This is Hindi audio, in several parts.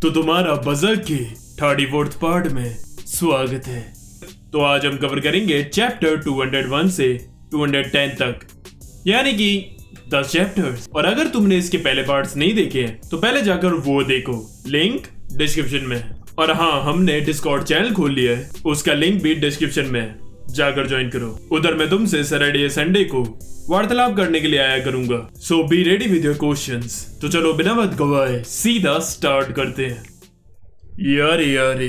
तो तुम्हारा बजर की 34th पार्ट में स्वागत है। तो आज हम कवर करेंगे चैप्टर 201 से 210 तक, यानी कि 10 चैप्टर्स। और अगर तुमने इसके पहले पार्ट्स नहीं देखे हैं तो पहले जाकर वो देखो, लिंक डिस्क्रिप्शन में। और हाँ, हमने डिस्कॉर्ड चैनल खोल लिया है, उसका लिंक भी डिस्क्रिप्शन में है, जाकर ज्वाइन करो। उधर मैं तुमसे सैटरडे संडे को वार्तालाप करने के लिए आया करूंगा। So be ready with your questions. तो चलो बिना वक्त गवाए सीधा स्टार्ट करते हैं। यारे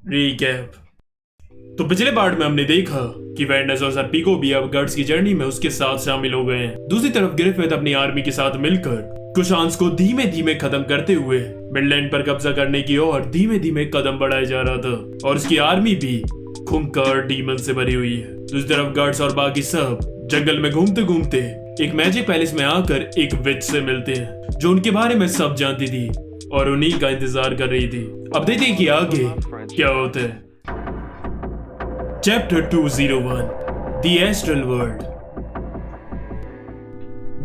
रिकैप। तो पिछले पार्ट में हमने देखा कि वेंडस और सर्पिको भी अब गर्ड्स की जर्नी में उसके साथ शामिल हो गए हैं। दूसरी तरफ ग्रिफिथ अपनी आर्मी के साथ मिलकर कुशांस को धीमे धीमे खत्म करते हुए मिडलैंड पर कब्जा करने की ओर धीमे धीमे कदम बढ़ाए जा रहा था, और उसकी आर्मी भी खूंखार डीमन से भरी हुई है। दूसरी तरफ गार्ड्स और बाकी सब जंगल में घूमते घूमते एक मैजिक पैलेस में आकर एक विच से मिलते हैं जो उनके बारे में सब जानती थी और उन्हीं का इंतजार कर रही थी। अब देखते हैं कि आगे क्या होता है। Chapter 201 the astral world.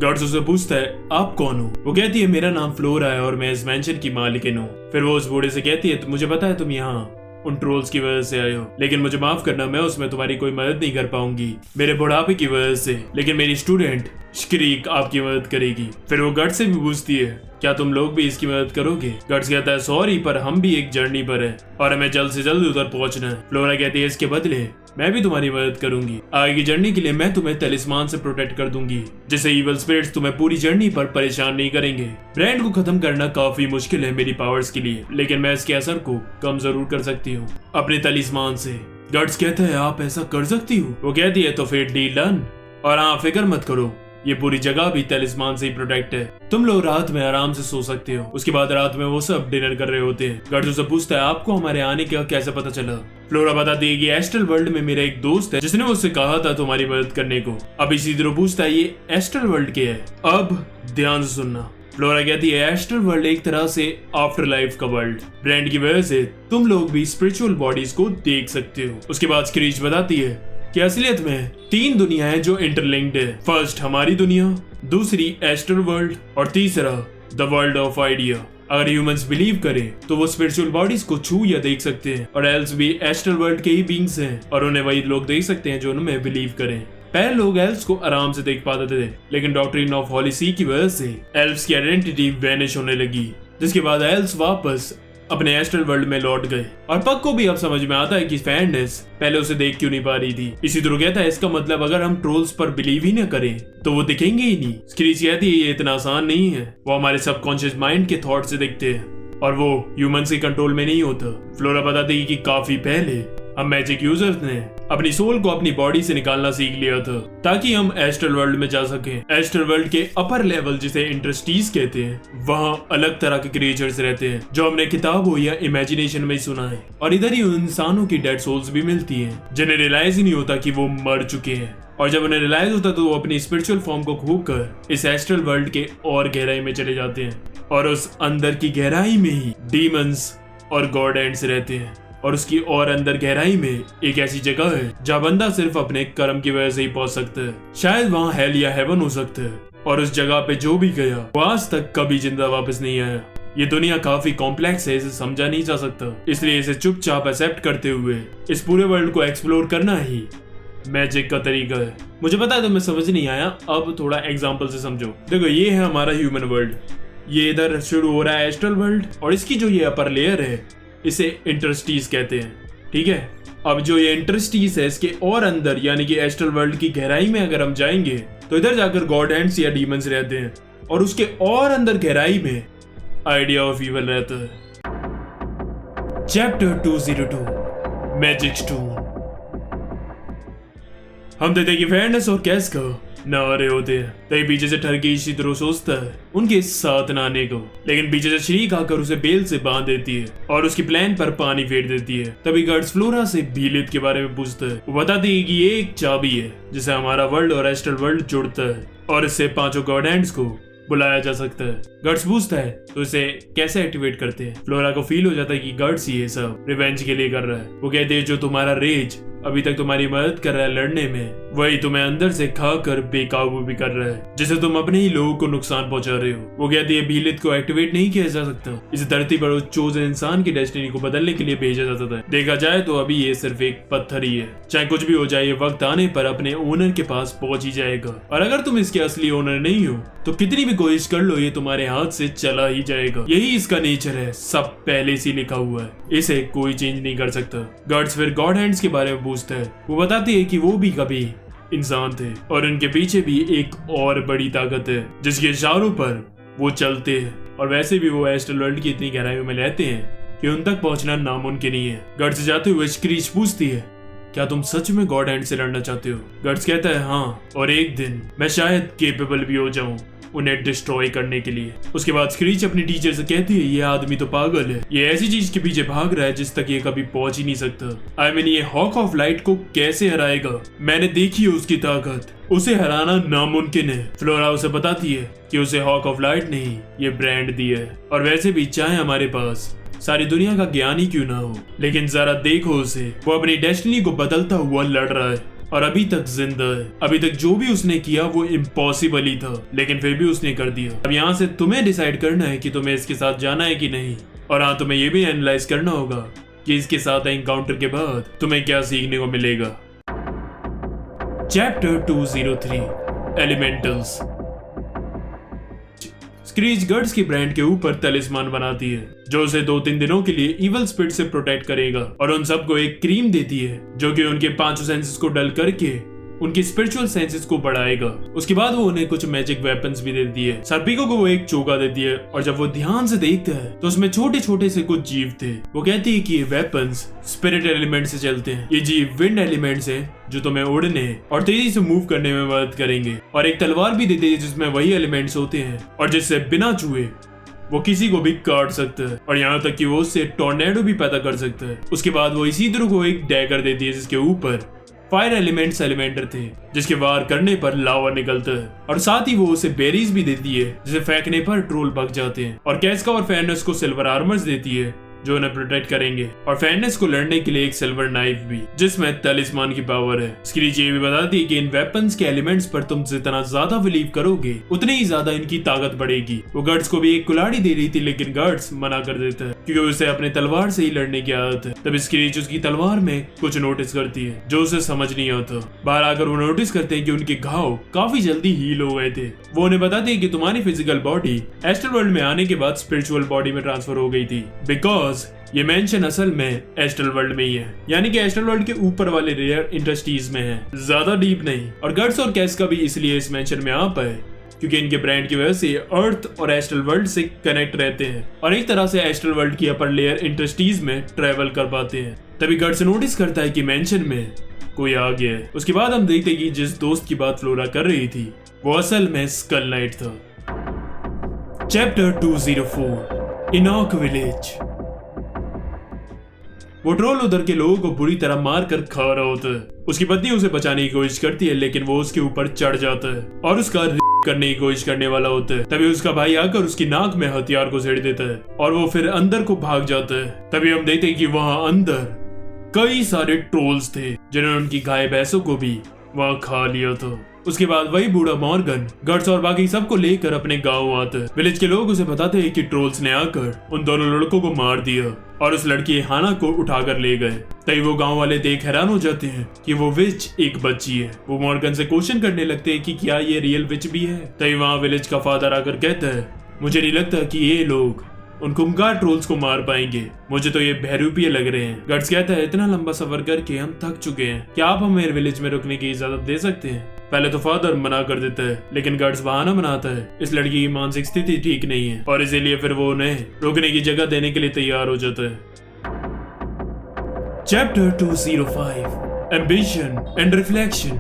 Guards उससे पूछता है, आप कौन हो? वो कहती है, मेरा नाम फ्लोरा है और मैं इस मैंशन की मालिकिन हूँ। फिर वो उस बूढ़े से कहती है, तो मुझे पता है तुम यहाँ उन ट्रोल्स की वजह से आए हो, लेकिन मुझे माफ करना, मैं उसमें तुम्हारी कोई मदद नहीं कर पाऊंगी मेरे बुढ़ापे की वजह से, लेकिन मेरी स्टूडेंट श्क्रीक आपकी मदद करेगी। फिर वो गट से भी पूछती है, क्या तुम लोग भी इसकी मदद करोगे? गट्स कहता है, सॉरी पर हम भी एक जर्नी पर है और हमें जल्द से जल्द उधर पहुंचना है। फ्लोरा कहती है, इसके बदले मैं भी तुम्हारी मदद करूंगी। आगे की जर्नी के लिए मैं तुम्हें तलिस्मान से प्रोटेक्ट कर दूंगी, जिससे इवल स्पिरिट्स तुम्हें पूरी जर्नी पर परेशान नहीं करेंगे। ब्रांड को खत्म करना काफी मुश्किल है मेरी पावर्स के लिए, लेकिन मैं इसके असर को कम जरूर कर सकती हूँ अपने तलिस्मान से। गट्स कहता है, आप ऐसा कर सकती हो? वो कहती है, तो फिर डील डन। और हाँ, फिक्र मत करो, ये पूरी जगह भी तलिस्मान से ही प्रोटेक्ट है। तुम लोग रात में आराम से सो सकते हो। उसके बाद रात में वो सब डिनर कर रहे होते हैं। गट्स उससे पूछता है, आपको हमारे आने का कैसे पता चला? फ्लोरा बताती है कि एस्ट्रल वर्ल्ड में मेरा एक दोस्त है जिसने मुझसे कहा था तुम्हारी मदद करने को। अब इसी तरह पूछता है, ये एस्ट्रल वर्ल्ड क्या है? अब ध्यान से सुनना। फ्लोरा कहती है, एस्ट्रल वर्ल्ड एक तरह से आफ्टर लाइफ का वर्ल्ड। ब्रांड की वजह से तुम लोग भी स्पिरिचुअल बॉडीज को देख सकते हो। उसके बाद स्क्रीच बताती है कि असलियत में 3 दुनिया है जो इंटरलिंक्ड है। फर्स्ट हमारी दुनिया, दूसरी एस्ट्रल वर्ल्ड और तीसरा द वर्ल्ड ऑफ आइडिया। अगर ह्यूमंस बिलीव करें तो वो स्पिरिचुअल बॉडीज को छू या देख सकते हैं, और एल्स भी एस्ट्रल वर्ल्ड के ही बीइंग्स हैं और उन्हें वही लोग देख सकते हैं जो उनमें बिलीव करें। पहले लोग एल्व्स को आराम से देख पाते थे, लेकिन डॉक्ट्रिन ऑफ होली सी की वजह से एल्व्स की आइडेंटिटी वैनिश होने लगी, जिसके बाद एल्व्स वापस अपने एस्ट्रल वर्ल्ड में लौट गए। और पग को भी अब समझ में आता है कि फैंडेस पहले उसे देख क्यों नहीं पा रही थी। इसी तरह कहता है, इसका मतलब अगर हम ट्रोल्स पर बिलीव ही न करें तो वो दिखेंगे ही नहीं। स्क्रीच कहती है, ये इतना आसान नहीं है, वो हमारे सबकॉन्शियस माइंड के थॉट से दिखते हैं और वो ह्यूमंस के कंट्रोल में नहीं होता। फ्लोरा बताती है कि काफी पहले हम मैजिक यूजर्स ने अपनी सोल को अपनी बॉडी से निकालना सीख लिया था ताकि हम एस्ट्रल वर्ल्ड में जा सकें। एस्ट्रल वर्ल्ड के अपर लेवल, जिसे इंटरस्टीज कहते हैं, वहाँ अलग तरह के क्रिएचर्स रहते हैं जो हमने किताबों या इमेजिनेशन में सुना है, और इधर ही इंसानों की डेड सोल्स भी मिलती हैं जिन्हें रियलाइज ही नहीं होता कि वो मर चुके हैं, और जब उन्हें रियलाइज होता तो वो अपनी स्पिरिचुअल फॉर्म को खोकर इस एस्ट्रल वर्ल्ड के और गहराई में चले जाते हैं, और उस अंदर की गहराई में ही डीमंस और गॉड एंड्स रहते हैं। और उसकी और अंदर गहराई में एक ऐसी जगह है जहाँ बंदा सिर्फ अपने कर्म की वजह से ही पहुंच सकता है। शायद वहाँ हेल या हेवन हो सकता है, और उस जगह पे जो भी गया वो आज तक कभी जिंदा वापस नहीं आया। ये दुनिया काफी कॉम्प्लेक्स है, इसे समझा नहीं जा सकता, इसलिए इसे चुपचाप एक्सेप्ट करते हुए इस पूरे वर्ल्ड को एक्सप्लोर करना ही मैजिक का तरीका है। मुझे पता है तुम्हें समझ नहीं आया, अब थोड़ा एग्जाम्पल से समझो। देखो, ये है हमारा ह्यूमन वर्ल्ड, ये इधर शुरू हो रहा है एस्ट्रल वर्ल्ड, और इसकी जो ये अपर लेयर है इसे इंटरस्टीज कहते हैं, ठीक है। अब जो ये इंटरस्टीज है, इसके और अंदर यानी कि एस्ट्रल वर्ल्ड की गहराई में अगर हम जाएंगे तो इधर जाकर गॉड एंड्स या डीमंस रहते हैं, और उसके और अंदर गहराई में आइडिया ऑफ इविल रहता है। Chapter 202 magic stone. हम देखते हैं कि फेयरनेस और कैस का ना रहे होते हैं, तभी पीछे से ठरकी इसी तरह सोचता है उनके साथ नहाने को, लेकिन पीछे से श्रीक आकर उसे बेल से बांध देती है और उसकी प्लान पर पानी फेर देती है। तभी गार्ड्स फ्लोरा से बीलित के बारे में पूछता है। वो बताती है कि ये एक चाबी है जिसे हमारा वर्ल्ड और एस्ट्रल वर्ल्ड जुड़ता है, और इससे 5 गॉड एंड्स को बुलाया जा सकता है। गार्ड्स पूछता है, तो इसे कैसे एक्टिवेट करते हैं? फ्लोरा को फील हो जाता है कि गार्ड्स ये सब रिवेंज के लिए कर रहा है। वो कहते हैं, जो तुम्हारा रेज अभी तक तुम्हारी मदद कर रहा है लड़ने में, वही तुम्हें अंदर से खा कर बेकाबू भी कर रहा है, जिससे तुम अपने ही लोगों को नुकसान पहुंचा रहे हो। वो कहती है भीलित को एक्टिवेट नहीं किया जा सकता। इस धरती पर उस चोजन इंसान की डेस्टिनी को बदलने के लिए भेजा जाता था। देखा जाए तो अभी ये सिर्फ एक पत्थर ही है। चाहे कुछ भी हो जाए, ये वक्त आने पर अपने ओनर के पास पहुंच ही जाएगा, और अगर तुम इसके असली ओनर नहीं हो तो कितनी भी कोशिश कर लो, ये तुम्हारे हाथ से चला ही जाएगा। यही इसका नेचर है, सब पहले से लिखा हुआ है, इसे कोई चेंज नहीं कर सकता। गार्ड्स फिर गॉड हैंड्स के बारे में पूछता है। वो बताती है कि वो भी कभी इंसान थे और उनके पीछे भी एक और बड़ी ताकत है जिसके इशारों पर वो चलते हैं, और वैसे भी वो एस्ट्रल वर्ल्ड की इतनी गहराइयों में रहते हैं कि उन तक पहुंचना नामुमकिन ही है। गार्ड से जाते हुए स्क्रीच पूछती है, क्या तुम सच में गॉड हैंड से लड़ना चाहते हो? गार्ड्स कहता है हाँ, और एक दिन मैं शायद केपेबल भी हो जाऊं उन्हें डिस्ट्रॉय करने के लिए। उसके बाद स्क्रीच अपनी टीचर से कहती है, ये आदमी तो पागल है, ये ऐसी चीज के पीछे भाग रहा है जिस तक ये कभी पहुंच ही नहीं सकता। आई मीन ये हॉक ऑफ लाइट को कैसे हराएगा? मैंने देखी है उसकी ताकत, उसे हराना नामुमकिन है। फ्लोरा उसे बताती है कि उसे हॉक ऑफ लाइट नहीं, ये ब्रांड दिया है, और वैसे भी चाहे हमारे पास सारी दुनिया का ज्ञान ही क्यों ना हो, लेकिन जरा देखो उसे, वो अपनी डेस्टिनी को बदलता हुआ लड़ रहा है और अभी तक जिंदा है। अभी तक जो भी उसने किया वो इम्पॉसिबल ही था, लेकिन फिर भी उसने कर दिया। अब यहाँ से तुम्हें डिसाइड करना है कि तुम्हें इसके साथ जाना है कि नहीं, और हाँ, तुम्हें ये भी एनालाइज करना होगा कि इसके साथ एनकाउंटर के बाद तुम्हें क्या सीखने को मिलेगा। Chapter 203 elementals. स्क्रीच गर्ड्स की ब्रांड के ऊपर तलिस्मान बनाती है जो उसे 2-3 दिनों के लिए इवल स्पिरिट से प्रोटेक्ट करेगा, और उन सबको एक क्रीम देती है जो कि उनके 5 सेंसेस को डल करके उनकी स्पिरिचुअल सेंसेस को बढ़ाएगा। उसके बाद वो उन्हें कुछ मैजिक वेपन्स भी देती है। सर्पिको को वो एक चोगा देती है, और जब वो ध्यान से देखता है तो उसमें छोटे छोटे से कुछ जीव थे। वो कहती है कि ये वेपन्स स्पिरिट एलिमेंट से चलते हैं। ये जीव विंड एलिमेंट्स है जो तुम्हें उड़ने और तेजी से मूव करने में मदद करेंगे, और एक तलवार भी देती है जिसमें वही एलिमेंट्स होते हैं और जिससे बिना छुए वो किसी को भी काट सकता है, और यहाँ तक कि वो उससे टॉर्नेडो भी पैदा कर सकता है। उसके बाद वो इसी तरह को एक डैगर देती है जिसके ऊपर फायर एलिमेंट्स एलिमेंटर थे, जिसके वार करने पर लावा निकलता है, और साथ ही वो उसे बेरीज भी देती है जिसे फेंकने पर ट्रोल भग जाते हैं, और कैस्का और फेरनेस को सिल्वर आर्मर्स देती है जो उन्हें प्रोटेक्ट करेंगे, और फेरनेस को लड़ने के लिए एक सिल्वर नाइफ भी जिसमें तलिस्मान की पावर है। स्क्रीच ये भी बताती है कि इन वेपन्स के एलिमेंट्स पर तुम जितना ज्यादा बिलीव करोगे उतनी ही ज्यादा इनकी ताकत बढ़ेगी। वो गार्ड्स को भी एक कुल्हाड़ी दे रही थी, लेकिन गार्ड्स मना कर देता है क्योंकि उसे अपने तलवार से ही लड़ने की आदत है। तब स्क्रीच उसकी तलवार में कुछ नोटिस करती है जो उसे समझ नहीं आता। बाहर आकर वो नोटिस करते हैं कि उनके घाव काफी जल्दी हील हो गए थे। वो उन्हें बताते हैं कि तुम्हारी फिजिकल बॉडी एस्ट्रल वर्ल्ड में आने के बाद स्पिरिचुअल बॉडी में ट्रांसफर हो गई थी, बिकॉज ये मेंशन असल में एस्ट्रल वर्ल्ड में ही है, यानी कि एस्ट्रल वर्ल्ड के ऊपर वाले रेयर इंडस्ट्रीज में है, ज्यादा डीप नहीं। और गर्ड्स और कैस्का भी इसलिए इस मेंशन में आ पाए क्योंकि इनके ब्रांड की वजह से अर्थ और एस्ट्रल वर्ल्ड से कनेक्ट रहते हैं और एक तरह से एस्ट्रल वर्ल्ड की अपर लेयर इंडस्ट्रीज में ट्रेवल कर पाते हैं। तभी गर्ड्स नोटिस करता है कि मेंशन में कोई आ गया है। उसके बाद हम देखते हैं कि जिस दोस्त की बात फ्लोरा कर रही थी वो असल में स्कल नाइट था। Chapter 204 Enoch village. वो ट्रोल उधर के लोगों को बुरी तरह मार कर खा रहा होता है। उसकी पत्नी उसे बचाने की कोशिश करती है, लेकिन वो उसके ऊपर चढ़ जाता है और उसका करने की कोशिश करने वाला होता है। तभी उसका भाई आकर उसकी नाक में हथियार को छेड़ देता है और वो फिर अंदर को भाग जाता है। तभी हम देखते हैं कि वहां अंदर कई सारे ट्रोल्स थे जिन्होंने उनकी गाय भैंसों को भी वहां खा लिया था। उसके बाद वही बूढ़ा मॉर्गन गर्ड्स और बाकी सबको लेकर अपने गांव आता है। विलेज के लोग उसे बताते हैं कि ट्रोल्स ने आकर उन दोनों लड़कों को मार दिया और उस लड़की हाना को उठाकर ले गए। तभी वो गांव वाले देख हैरान हो जाते हैं कि वो विच एक बच्ची है। वो मॉर्गन से क्वेश्चन करने लगते हैं कि क्या ये रियल विच भी है। तभी वहाँ विलेज का फादर आकर कहता है, मुझे नहीं लगता कि ये लोग उन कुंकार ट्रोल्स को मार पाएंगे, मुझे तो ये बहरूपिये लग रहे हैं। गर्ड्स कहता है, इतना लंबा सफर करके हम थक चुके हैं, क्या आप हमें विलेज में रुकने की इजाजत दे सकते हैं? पहले तो फादर मना कर देता है, लेकिन गर्ड्स बहाना बनाता है इस लड़की की मानसिक स्थिति ठीक नहीं है और इसीलिए फिर वो उन्हें रुकने की जगह देने के लिए तैयार हो जाता है। Chapter 205 ambition and reflection.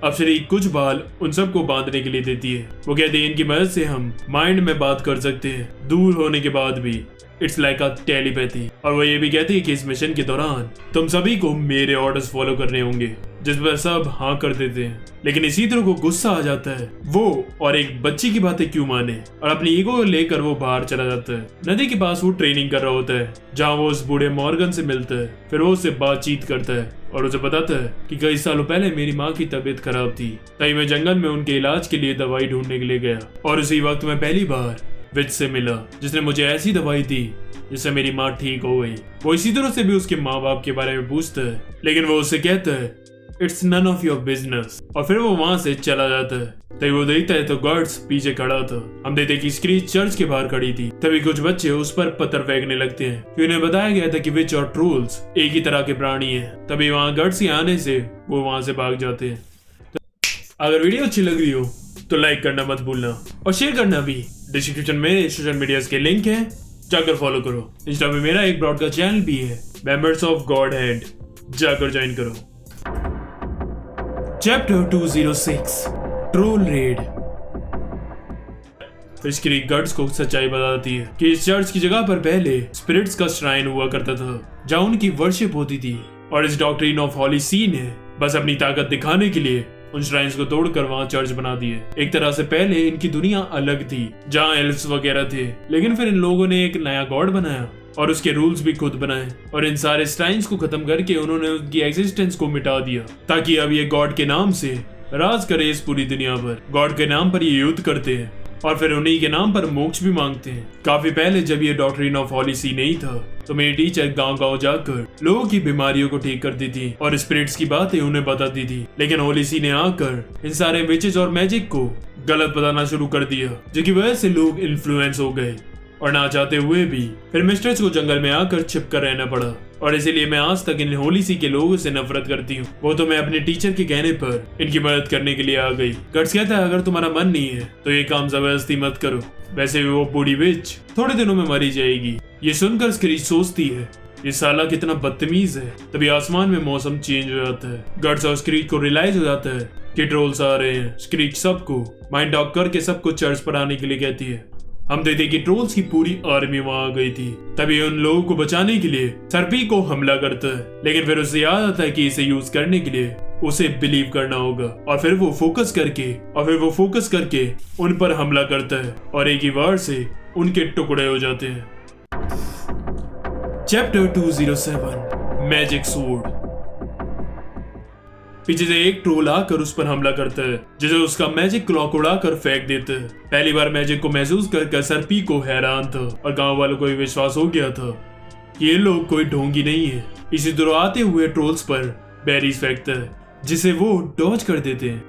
अप्सरी कुछ बाल उन सबको बांधने के लिए देती है। वो कहती है, इनकी मदद से हम माइंड में बात कर सकते हैं दूर होने के बाद भी। It's like a telepathy. और वो ये भी कहती है कि इस मिशन के दौरान तुम सभी को मेरे ऑर्डर्स फॉलो करने होंगे। जिस पर सब हाँ कर देते हैं, लेकिन इसीदरो को गुस्सा आ जाता है वो और एक बच्ची की बातें क्यों माने, और अपनी ईगो को लेकर वो बाहर चला जाता है। नदी के पास वो ट्रेनिंग कर रहा होता है जहाँ वो उस बूढ़े मॉर्गन से मिलता है। फिर वो उससे बातचीत करता है और उसे बताता है कि कई सालों पहले मेरी माँ की तबीयत खराब थी, तभी मैं जंगल में उनके इलाज के लिए दवाई ढूंढने के लिए गया, और उसी वक्त मैं पहली बार विच से मिला जिसने मुझे ऐसी दवाई दी जिससे मेरी माँ ठीक हो गई। वो इसी तरह से भी उसके माँ बाप के बारे में पूछता है, लेकिन वो उससे कहता है it's none of your business, और फिर वो वहां से चला जाता है। तभी वो देखता है तो गार्ड्स पीछे खड़ा था। हम देखते कि स्क्रीच चर्च के बाहर खड़ी थी। तभी कुछ बच्चे उस पर पत्थर फेंकने लगते हैं क्योंकि उन्हें बताया गया था कि विच और ट्रोल्स एक ही तरह के प्राणी हैं। तभी वहां गार्ड्स के आने से वो वहां से भाग जाते हैं। अगर वीडियो अच्छी लग रही हो तो लाइक करना मत भूलना और शेयर करना भी। डिस्क्रिप्शन में सोशल मीडिया के लिंक है, जाकर फॉलो करो। इंस्टा पे मेरा एक ब्रॉडकास्ट चैनल भी है, मेंबर्स ऑफ गॉड हैंड, जाकर ज्वाइन करो। Chapter 206 troll red. फिर स्क्रीक गार्ड्स को सच्चाई बताती है कि इस चर्च की जगह पर पहले स्पिरिट्स का श्राइन हुआ करता था जहाँ उनकी वर्शिप होती थी, और इस डॉक्ट्रिन ऑफ हॉली सी ने बस अपनी ताकत दिखाने के लिए उन श्राइन्स को तोड़कर वहां चर्च बना दिए। एक तरह से पहले इनकी दुनिया अलग थी जहाँ एल्फ्स वगैरह थे, लेकिन फिर इन लोगों ने एक नया गॉड बनाया और उसके रूल्स भी खुद बनाए, और इन सारे श्राइन्स को खत्म करके उन्होंने उनकी एग्जिस्टेंस को मिटा दिया ताकि अब ये गॉड के नाम से राज करे इस पूरी दुनिया पर। गॉड के नाम पर ये युद्ध करते हैं और फिर उन्हीं के नाम पर मोक्ष भी मांगते हैं। काफी पहले जब ये डॉक्ट्रिन ऑफ हॉली सी नहीं था तो मेरी टीचर गांव-गांव जाकर लोगों की बीमारियों को ठीक करती थी और स्पिरिट्स की बातें उन्हें बताती थी, लेकिन हॉली सी ने आकर इन सारे विचेस और मैजिक को गलत बताना शुरू कर दिया, जिसकी वजह से लोग इन्फ्लुएंस हो गए और ना चाहते हुए भी फिर मिस्टर्स को जंगल में आकर छिप कर रहना पड़ा। और इसीलिए मैं आज तक इन होली सी के लोगों से नफरत करती हूँ। वो तो मैं अपने टीचर के कहने पर इनकी मदद करने के लिए आ गई। गट्स कहता है अगर तुम्हारा मन नहीं है तो ये काम जबरदस्ती मत करो, वैसे भी वो बूढ़ी विच थोड़े दिनों में मरी जाएगी। ये सुनकर स्क्रीच सोचती है ये साला कितना बदतमीज है। तभी आसमान में मौसम चेंज हो जाता है। गट्स और स्क्रीच को रियलाइज हो जाता है कि ट्रोल्स आ रहे हैं। स्क्रीच सबको माइंड डॉक करके सबको चर्च पर आने के लिए कहती है। हम देखते कि ट्रोल्स की पूरी आर्मी वहां आ गई थी। तभी उन लोगों को बचाने के लिए सर्पी को हमला करता है, लेकिन फिर उसे याद आता है कि इसे यूज करने के लिए उसे बिलीव करना होगा, और फिर वो फोकस करके उन पर हमला करता है और एक ही वार से उनके टुकड़े हो जाते हैं। Chapter 207 magic sword. पीछे से एक ट्रोल आकर उस पर हमला करता है जिसे उसका मैजिक क्लॉक उड़ाकर फेंक देता है। पहली बार मैजिक को महसूस कर सर्पी को हैरान था और गांव वालों को विश्वास हो गया था कि ये लोग कोई ढोंगी नहीं है। इसी तरह आते हुए ट्रोल्स पर बेरीज फेंकता है जिसे वो डॉज कर देते हैं।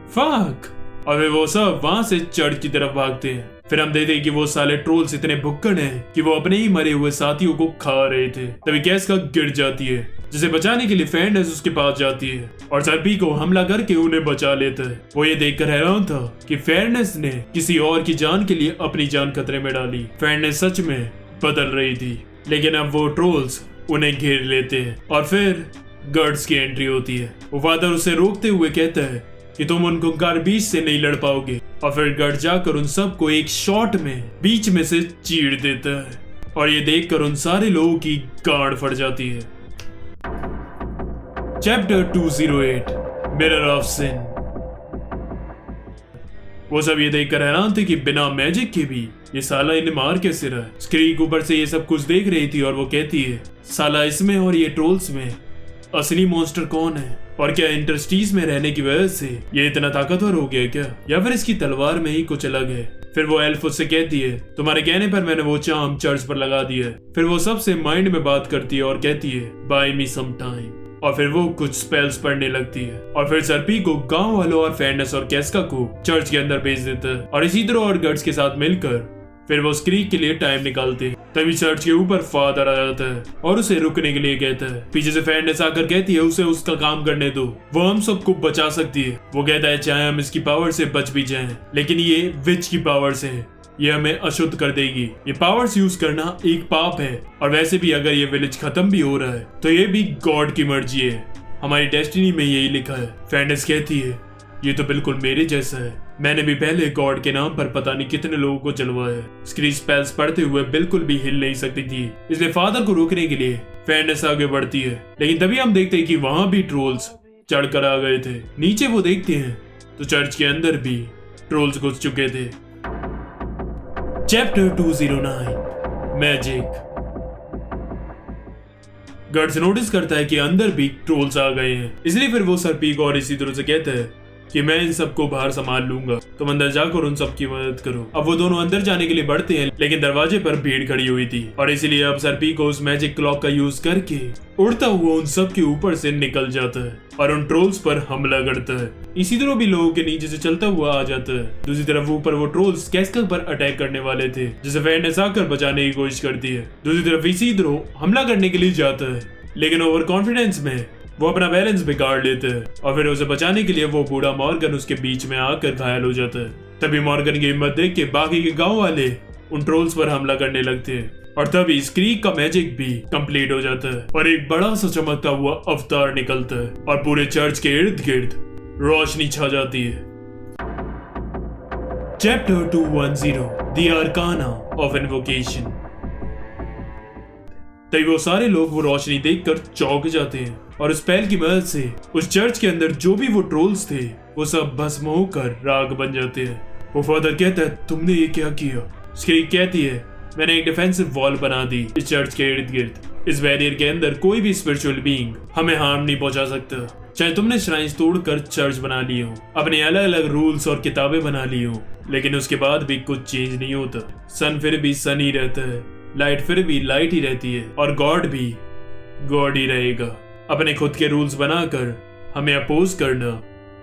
फक! और वे वो सब वहां से चर्च की तरफ भागते हैं। फिर हम देखते हैं कि वो साले ट्रोल्स इतने भुक्कड़ हैं कि वो अपने ही मरे हुए साथियों को खा रहे थे। तभी गैस का गिर जाती है जिसे बचाने के लिए फेयरनेस उसके पास जाती है और सर्पी को हमला करके उन्हें बचा लेता है। वो ये देखकर हैरान था कि फेयरनेस ने किसी और की जान के लिए अपनी जान खतरे में डाली। फेयरनेस सच में बदल रही थी, लेकिन अब वो ट्रोल्स उन्हें घेर लेते हैं और फिर गार्ड्स की एंट्री होती है। वो फादर उसे रोकते हुए कहता है कि तुम उन कुंकार बीच से नहीं लड़ पाओगे, और फिर गार्ड जाकर उन सबको एक शॉट में बीच में से चीर देता है और ये देखकर उन सारे लोगों की गांड फट जाती है। Chapter 208 mirror of sin. वो सब ये देखकर हैरान थे कि बिना मैजिक के भी ये साला इन्हें मार कैसे रहा है। स्क्रीक ऊपर से ये सब कुछ देख रही थी और वो कहती है साला इसमें और ये ट्रोल्स में असली मॉन्स्टर कौन है, और क्या इंटरस्टीज में रहने की वजह से ये इतना ताकतवर हो गया क्या, या फिर इसकी तलवार में ही कुछ अलग है। फिर वो एल्फ उससे कहती है तुम्हारे कहने पर मैंने वो चार्म चर्च पर लगा दिया है। फिर वो सबसे माइंड में बात करती है और कहती है बाय मी सम टाइम, और फिर वो कुछ स्पेल्स पढ़ने लगती है और फिर सर्पी को गांव वालों और फेयरनेस और कैस्का को चर्च के अंदर भेज देता है और इसी तरह और गार्ड्स के साथ मिलकर फिर वो स्क्रीक के लिए टाइम निकालते हैं। तभी चर्च के ऊपर फादर आ जाता है और उसे रुकने के लिए कहता है। पीछे से फेयरनेस आकर कहती है उसे उसका काम करने दो, वो हम सबको बचा सकती है। वो कहता है चाहे हम इसकी पावर से बच भी जाएं, लेकिन ये विच की पावर से है, ये हमें अशुद्ध कर देगी। ये पावर्स यूज करना एक पाप है, और वैसे भी अगर ये विलेज खत्म भी हो रहा है तो ये भी गॉड की मर्जी है, हमारी डेस्टिनी में यही लिखा है। फेयरनेस कहती है ये तो बिल्कुल मेरे जैसा है, मैंने भी पहले गॉड के नाम पर पता नहीं कितने लोगों को जलवाया है। स्क्रीच स्पेल्स पढ़ते हुए बिल्कुल भी हिल नहीं सकती थी, इसलिए फादर को रोकने के लिए फेयरनेस आगे बढ़ती है। लेकिन तभी हम देखते हैं कि वहां भी ट्रोल्स चढ़कर आ गए थे। नीचे वो देखते हैं तो चर्च के अंदर भी ट्रोल्स घुस चुके थे। Chapter 209 magic. गर्ड्स नोटिस करता है कि अंदर भी ट्रोल्स आ गए हैं, इसलिए फिर वो सरपीक और इसी तरह से कहता है कि मैं इन सबको बाहर संभाल लूंगा, तुम अंदर जाकर उन सबकी मदद करो। अब वो दोनों अंदर जाने के लिए बढ़ते हैं, लेकिन दरवाजे पर भीड़ खड़ी हुई थी और इसीलिए अब सरपीक उस मैजिक क्लॉक का यूज करके उड़ता हुआ उन सब के ऊपर से निकल जाता है और उन ट्रोल्स पर हमला करता है। इसी तरह भी लोगों के नीचे से चलता हुआ आ जाता है। दूसरी तरफ ऊपर वो ट्रोल्स कैस्का पर अटैक करने वाले थे, जिसे फेयरनेस आकर बचाने की कोशिश करती है। दूसरी तरफ इसी तरह हमला करने के लिए जाता है, लेकिन ओवर कॉन्फिडेंस में वो अपना बैलेंस बिगाड़ लेता है और फिर उसे बचाने के लिए वो बूढ़ा मॉर्गन उसके बीच में आकर घायल हो जाता है। तभी मॉर्गन की हिम्मत देख के बाकी के गांव वाले उन ट्रोल्स पर हमला करने लगते हैं और तभी स्क्रीक का मैजिक भी कंप्लीट हो जाता है और एक बड़ा सा चमकता हुआ अवतार निकलता है और पूरे चर्च के इर्द गिर्द रोशनी छा जाती है। Chapter 210 the आर्काना of invocation. तभी वो सारे लोग वो रोशनी देखकर चौंक जाते हैं और उस स्पेल की मदद से उस चर्च के अंदर जो भी वो ट्रोल्स थे वो सब भस्म होकर राख बन जाते हैं। वो फादर कहता है तुमने ये क्या किया? स्क्रीक कहती है मैंने एक डिफेंसिव वॉल बना दी इस चर्च के इर्द गिर्द। इस बैरियर के अंदर कोई भी स्पिरिचुअल बीइंग हमें हार्म नहीं पहुंचा सकता, चाहे तुमने श्राइन्स तोड़कर चर्च बना ली हो, अपने अलग अलग रूल्स और किताबें बना ली हो, लेकिन उसके बाद भी कुछ चेंज नहीं होता। सन फिर भी सन ही रहता है, लाइट फिर भी लाइट ही रहती है और गॉड भी गॉड ही रहेगा। अपने खुद के रूल्स बनाकर हमें अपोज करना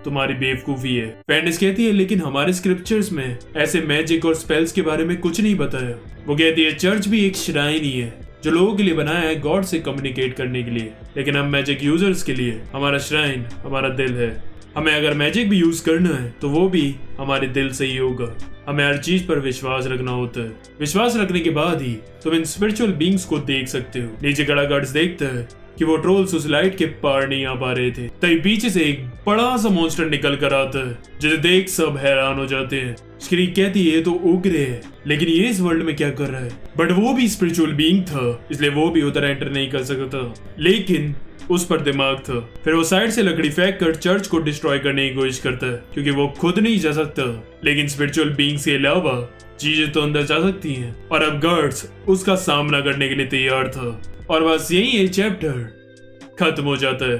तुम्हारी बेवकूफी है। फेयरनेस कहती है लेकिन हमारे स्क्रिप्चर्स में ऐसे मैजिक और स्पेल्स के बारे में कुछ नहीं बताया। वो कहती है चर्च भी एक श्राइन ही है जो लोगों के लिए बनाया है गॉड से कम्युनिकेट करने के लिए, लेकिन हम मैजिक यूजर्स के लिए हमारा श्राइन हमारा दिल है। हमें अगर मैजिक भी यूज करना है तो वो भी हमारे दिल से ही होगा। हमें हर चीज पर विश्वास रखना होता है। विश्वास रखने के बाद ही तुम इन स्पिरिचुअल बीइंग्स को देख सकते हो। नीचे खड़ा गार्ड्स देखता है कि वो ट्रोल्स उस लाइट के पार नहीं आ पा रहे थे, तभी पीछे से एक बड़ा सा मॉन्स्टर निकल कर आता है जिसे देख सब हैरान हो जाते हैं। स्क्रीक कहती है ये तो उग्र है, लेकिन ये इस वर्ल्ड में क्या कर रहा है? बट वो भी स्पिरिचुअल बीइंग था, इसलिए वो भी उधर एंटर नहीं कर सकता, लेकिन उस पर दिमाग था। फिर वो साइड से लकड़ी फेंक कर चर्च को डिस्ट्रॉय करने की कोशिश करता है, क्योंकि वो खुद नहीं जा सकता, लेकिन स्पिरिचुअल बीइंग्स के अलावा चीजें तो अंदर जा सकती हैं। और अब गार्ड्स उसका सामना करने के लिए तैयार था और बस यही ये चैप्टर खत्म हो जाता है।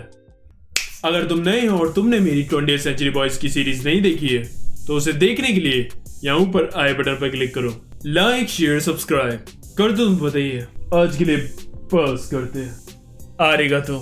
अगर तुम नए हो और तुमने मेरी 20th सेंचुरी बॉयज की सीरीज नहीं देखी है तो उसे देखने के लिए यहाँ ऊपर आई बटन पर क्लिक करो। लाइक शेयर सब्सक्राइब कर दो। तुम बताइए आज के लिए बस करते हैं। आरिगातो।